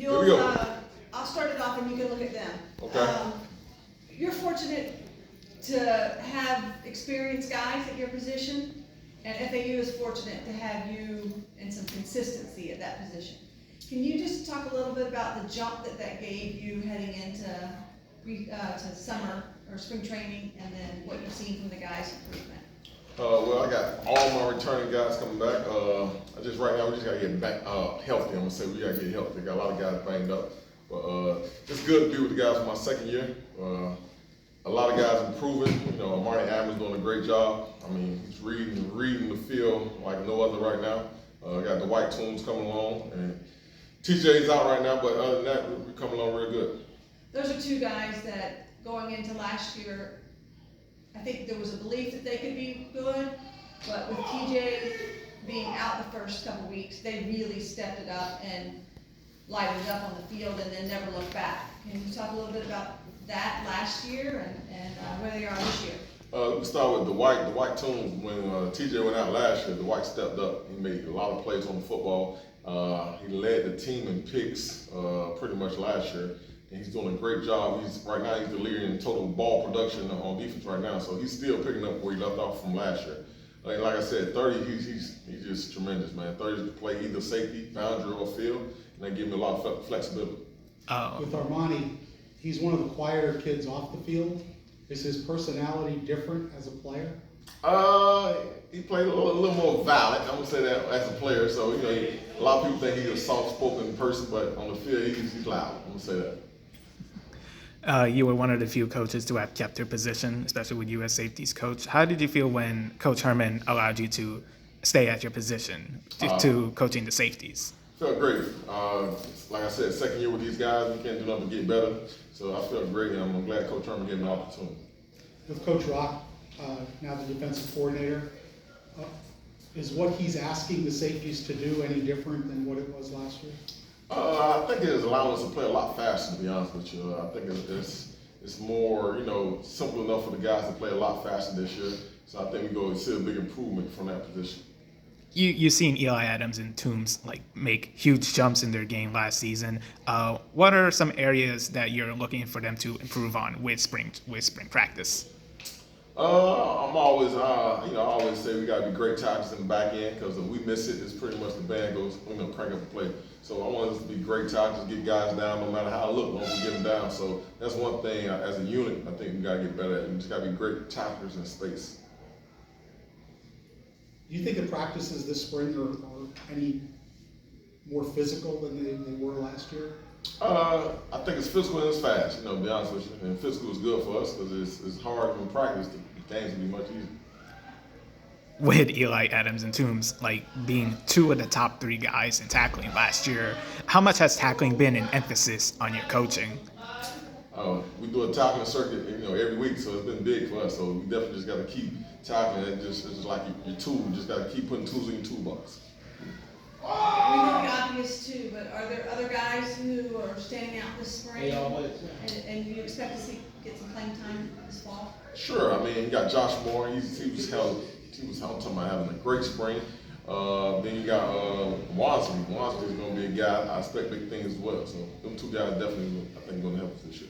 I'll start it off and you can look at them. Okay. You're fortunate to have experienced guys at your position, and FAU is fortunate to have you and some consistency at that position. Can you just talk a little bit about the jump that gave you heading into to summer or spring training, and then what you've seen from the guys' improvement? Well, I got all my returning guys coming back. Right now we just gotta get back healthy. I'm gonna say we gotta get healthy. Got a lot of guys banged up, but it's good to be with the guys for my second year. A lot of guys improving. Armani Eli-Adams doing a great job. I mean, he's reading the field like no other right now. Got Dwight Toombs coming along, and TJ's out right now, but other than that, we're coming along real good. Those are two guys that going into last year, I think there was a belief that they could be good, but with TJ being out the first couple weeks, they really stepped it up and lighted it up on the field and then never looked back. Can you talk a little bit about that last year and where they are this year? We start with Dwight Toombs. When TJ went out last year, Dwight stepped up. He made a lot of plays on the football. He led the team in picks pretty much last year. And he's doing a great job. Right now he's the leader in total ball production on defense right now. So he's still picking up where he left off from last year. Like I said, 30, he's just tremendous, man. 30 is to play either safety, boundary, or field, and they give him a lot of flexibility. With Armani, he's one of the quieter kids off the field. Is his personality different as a player? He played a little more violent. I'm gonna say that as a player. So a lot of people think he's a soft-spoken person, but on the field he's loud. I'm gonna say that. You were one of the few coaches to have kept your position, especially with you as safeties coach. How did you feel when Coach Herman allowed you to stay at your position to coaching the safeties? Felt great. Like I said, second year with these guys, we can't do nothing but get better. So I felt great, and I'm glad Coach Herman gave me the opportunity. With Coach Rock, now the defensive coordinator, is what he's asking the safeties to do any different than what it was last year? I think it is allowing us to play a lot faster, to be honest with you. I think it's more, simple enough for the guys to play a lot faster this year. So I think we're going to see a big improvement from that position. You've seen Eli-Adams and Toombs make huge jumps in their game last season. What are some areas that you're looking for them to improve on with spring practice? I'm always, I always say we got to be great tackles in the back end, because if we miss it, it's pretty much the band goes, crank up the play. So I want us to be great tackles, get guys down no matter how it looks when we get them down. So that's one thing as a unit I think we got to get better at. We just got to be great tacklers in space. Do you think the practices this spring are any more physical than they were last year? I think it's physical and it's fast, to be honest with you. And physical is good for us because it's hard in practice. The games will be much easier. With Eli-Adams and Toombs being two of the top three guys in tackling last year, how much has tackling been an emphasis on your coaching? We do a tackling circuit, every week, so it's been big for us. So we definitely just got to keep tackling. It's just like your tool. You just got to keep putting tools in your toolbox. We know the obvious too, but are there other guys who are standing out this spring? And you expect to get some playing time this fall? Sure. I mean, you got Josh Moore. He was talking about having a great spring. Then you got Wansley. Wansley is going to be a guy I expect big things as well. So them two guys definitely, I think, going to help us this year.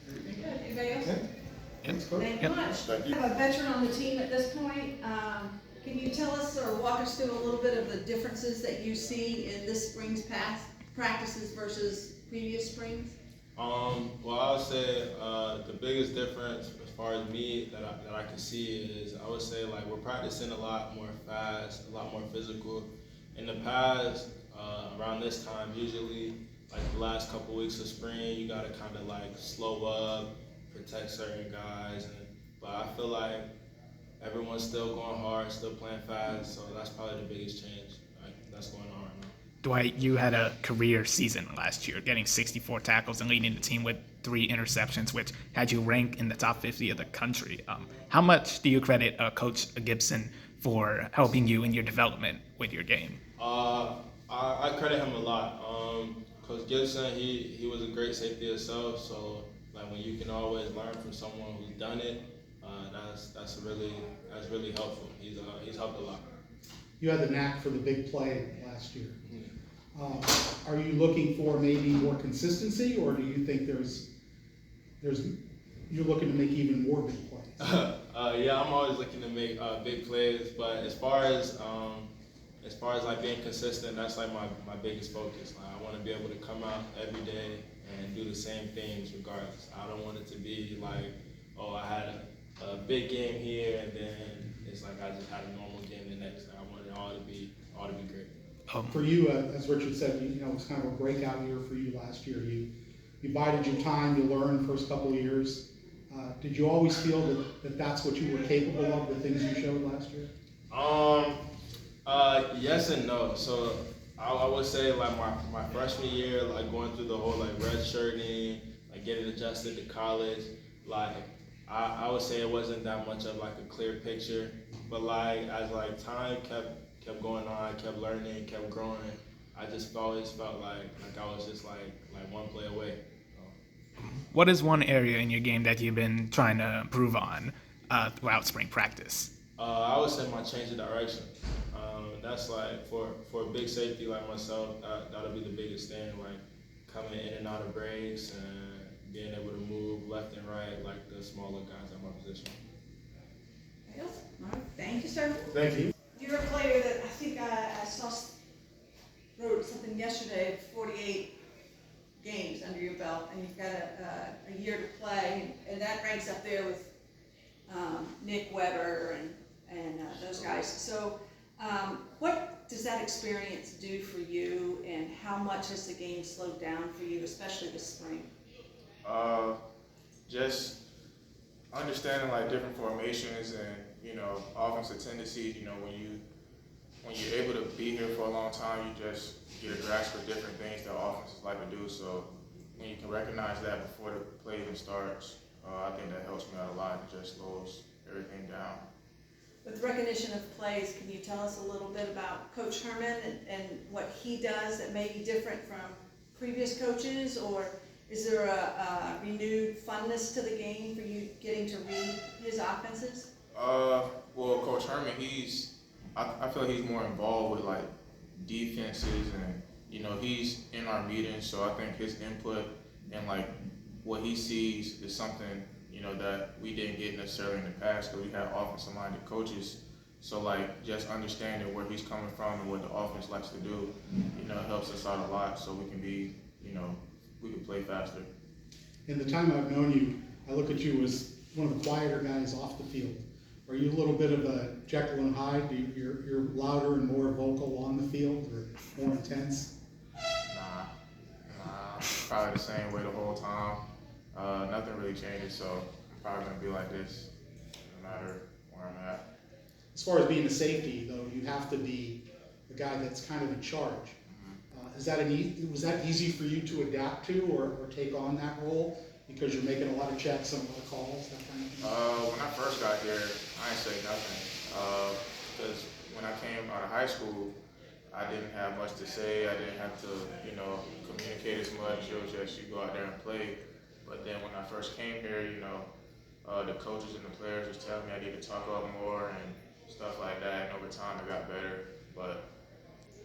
Very good. Anybody else? Yeah. Thank you much. Thank you. I have a veteran on the team at this point. Can you tell us or walk us through a little bit of the differences that you see in this spring's past practices versus previous springs? Well, I would say the biggest difference as far as me that I can see is I would say we're practicing a lot more fast, a lot more physical. In the past, around this time, usually the last couple weeks of spring, you gotta kind of slow up, protect certain guys, but I feel like everyone's still going hard, still playing fast, so that's probably the biggest change that's going on right now. Dwight, you had a career season last year, getting 64 tackles and leading the team with 3 interceptions, which had you rank in the top 50 of the country. How much do you credit Coach Gibson for helping you in your development with your game? I credit him a lot. Coach Gibson, he was a great safety himself, so when you can always learn from someone who's done it, that's really helpful. He's helped a lot. You had the knack for the big play last year. Are you looking for maybe more consistency, or do you think you're looking to make even more big plays? Yeah, I'm always looking to make big plays, but as far as like being consistent, that's like my biggest focus. Like, I want to be able to come out every day and do the same things regardless. I don't want it to be like, oh, I had a big game here and then it's like I just had a normal game the next day. I want it all to be great. For you, as Richard said, you know, it was kind of a breakout year for you last year. You bided your time, you learned the first couple of years. Did you always feel that that's what you were capable of, the things you showed last year? Yes and no. So I would say like my freshman year, like going through the whole like red shirting, like getting adjusted to college, like I would say it wasn't that much of like a clear picture. But like as like time kept going on, I kept learning, kept growing, I just always felt like I was just like one play away. What is one area in your game that you've been trying to improve on throughout spring practice? I would say my change of direction. That's like for a big safety like myself, that'll be the biggest thing. Like coming in and out of breaks and being able to move left and right like the smaller guys at my position. All right, thank you, sir. Thank you. You're a player that I think I wrote something yesterday, 48 games under your belt, and you've got a year to play, and that ranks up there with Nick Weber and those guys. So what does that experience do for you, and how much has the game slowed down for you, especially this spring? Just understanding like different formations and, you know, offensive tendencies. You know, when you're able to be here for a long time, you just get a grasp of different things that offenses like to do. So when you can recognize that before the play even starts, I think that helps me out a lot. It just slows everything down. With recognition of plays, can you tell us a little bit about Coach Herman and what he does that may be different from previous coaches, or is there a renewed funness to the game for you getting to read his offenses? Well, Coach Herman, I feel he's more involved with like defenses, and you know, he's in our meetings, so I think his input and like what he sees is something, you know, that we didn't get necessarily in the past because we had offensive-minded coaches. So like just understanding where he's coming from and what the offense likes to do, you know, helps us out a lot, so we can be, you know, we can play faster. In the time I've known you, I look at you as one of the quieter guys off the field. Are you a little bit of a Jekyll and Hyde? You're louder and more vocal on the field, or more intense? Nah, probably the same way the whole time. Nothing really changes, so I'm probably gonna be like this no matter where I'm at. As far as being a safety, though, you have to be the guy that's kind of in charge. Was that easy for you to adapt to or take on that role because you're making a lot of checks and a lot of calls, that kind of thing? When I first got here, I didn't say nothing because when I came out of high school, I didn't have much to say. I didn't have to, you know, communicate as much. It was just you go out there and play. But then when I first came here, you know, the coaches and the players just telling me I need to talk up more and stuff like that. And over time, I got better. But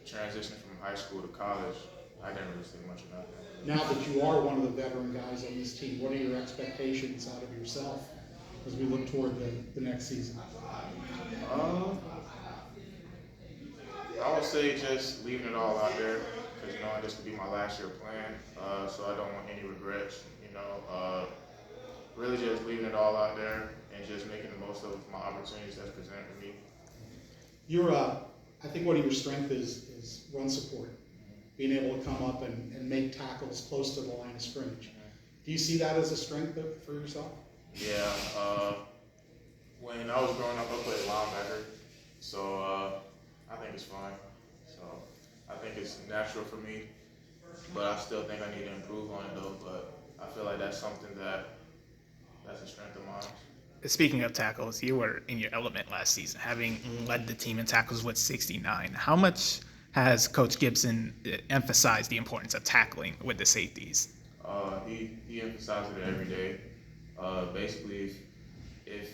transitioning from high school to college, I didn't really say much about that. Now that you are one of the veteran guys on this team, what are your expectations out of yourself as we look toward the next season? I would say just leaving it all out there because, you know, this could be my last year playing, so I don't want any regrets, you know. Really just leaving it all out there and just making the most of my opportunities that's presented to me. I think one of your strengths is run support, being able to come up and make tackles close to the line of scrimmage. Do you see that as a strength for yourself? Yeah, when I was growing up, I played linebacker, so I think it's fine. So I think it's natural for me, but I still think I need to improve on it though. But I feel like that's something that's a strength of mine. Speaking of tackles, you were in your element last season, having led the team in tackles with 69. How much has Coach Gibson emphasized the importance of tackling with the safeties? He emphasizes it every day. Basically, if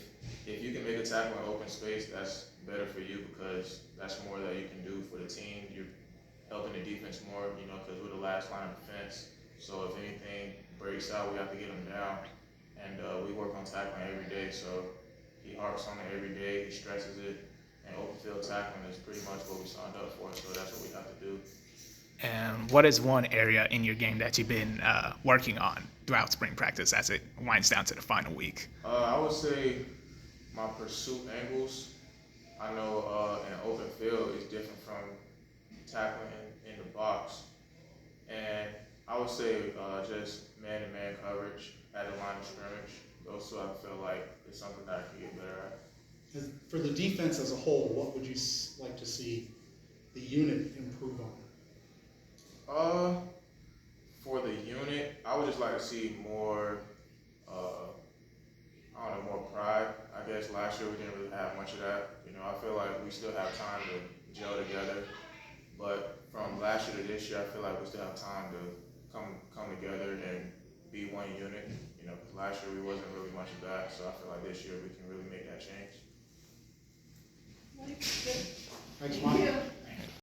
you can make a tackle in open space, that's better for you because that's more that you can do for the team. helping the defense more, you know, because we're the last line of defense. So if anything breaks out, we have to get them down. And we work on tackling every day, so he harps on it every day, he stresses it, and open field tackling is pretty much what we signed up for, so that's what we have to do. And what is one area in your game that you've been working on throughout spring practice as it winds down to the final week? I would say my pursuit angles. I know in open field is different from tackling in the box. And I would say just man-to-man coverage at the line of scrimmage. Those two I feel like is something that I can get better at. For the defense as a whole, what would you like to see the unit improve on? For the unit, I would just like to see more, more pride. I guess last year we didn't really have much of that. You know, I feel like we still have time to gel together. But from last year to this year, I feel like we still have time to come together and be one unit. You know, because last year we wasn't really much of that. So I feel like this year we can really make that change. Thanks, Mike.